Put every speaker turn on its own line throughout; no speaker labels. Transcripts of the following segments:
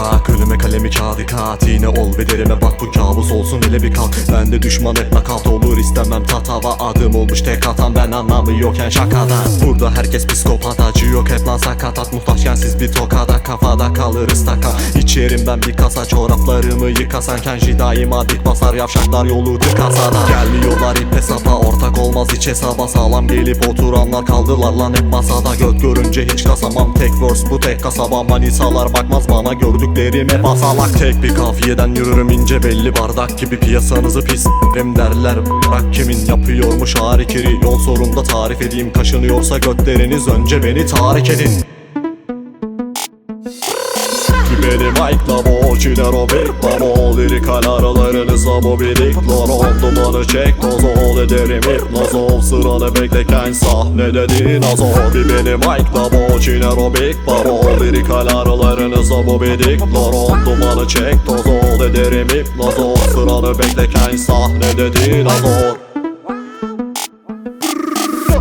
bak, önüme kalemi kağıdı kat. Yine ol ve derime bak, bu kabus olsun hele bir kalk. Ben de düşman hep nakat olur, istemem tatava. Adım olmuş tek atan, ben anlamıyorken şakadan. Burada herkes psikopat, acı yok hep lan sakatat. Muhtaçken siz bir tokada, kafada kalırız taka. İçerim ben bir kasa, çoraplarımı yıkasan. Kenji daima dik basar, yavşaklar yolu tıkasa da. Gelmiyorlar ipe sapa, ortak olmaz hiç hesaba. Sağlam gelip oturanlar kaldılar lan hep masada. Göt görünce hiç kasamam, tek verse bu tek kasaba. Manisalar bakmaz bana, gördüklerim hep asalak. Tek bir kafiyeden yürürüm ince belli bardak gibi. Piyasanızı pis derler, bırak kimin yapıyormuş harikiri. Yol sorunda tarif edeyim, kaşınıyorsa götleriniz önce beni tahrik edin. Beni Mike'la boğuçiler o big babo. Lirikal aralarınıza bu birikler. On dumanı çek toz ol ederim hipnoz ol. Sıranı bekleken sahnede dinozor. Beni Mike'la boğuçiler o big babo. Lirikal aralarınıza bu birikler. On dumanı çek toz ol ederim hipnoz ol. Sıranı bekleken sahnede dinozor.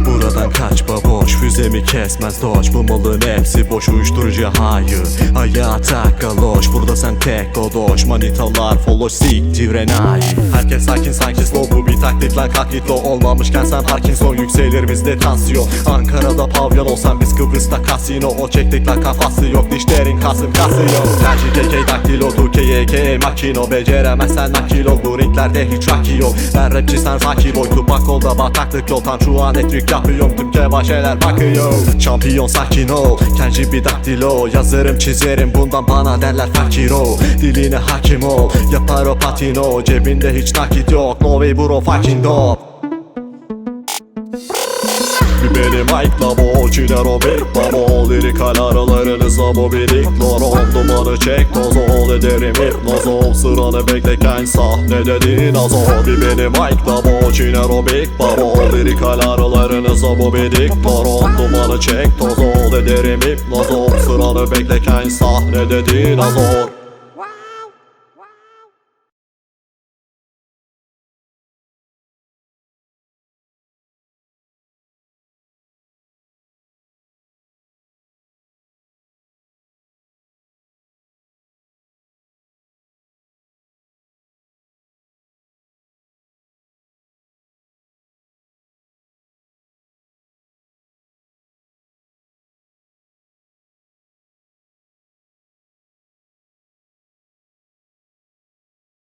Buradan kaç baboş, füzemi kesmez doç. Bu malın hepsi boş, uyuşturucu hayır. Hayata galoş, burada sen tek godoş. Manitalar follow, siktir enayi. Herkes sakin sanki slow, bu bir taklit lan kaklitlo. Olmamışken sen Parkinson, yükselir bizde tansiyon. Ankara'da pavyon olsan biz Kıbrıs'ta kasino. O çektik lan kafası yok, dişlerin kasım kasıyor. Tercih KK daktilo, du KK makino. Beceremezsen nakil ol, bu ringlerde hiç raki yok. Ben rapçi sen zaki boy, tupak ol da bataklık yol. Tam şu an etrik yapıyorum, tüm kebaşeler bakıyor. Şampiyon sakin ol, Kenji bir daktilo. Yazarım çizerim, bundan bana derler fakir o. Diline hakim ol, yapar o patino. Cebinde hiç nakit yok, no way bro fucking dope. Beni Mike'la boğuçiler o big babo. Lirikal aralarınıza bu birikler. On dumanı çek toz ol ederim hipnoz ol. Sıranı bekleken sahnede dinozor. Beni Mike'la boğuçiler o big babo. Lirikal aralarınıza bu birikler. On dumanı çek toz ol ederim hipnoz ol. Sıranı bekleken sahnede dinozor.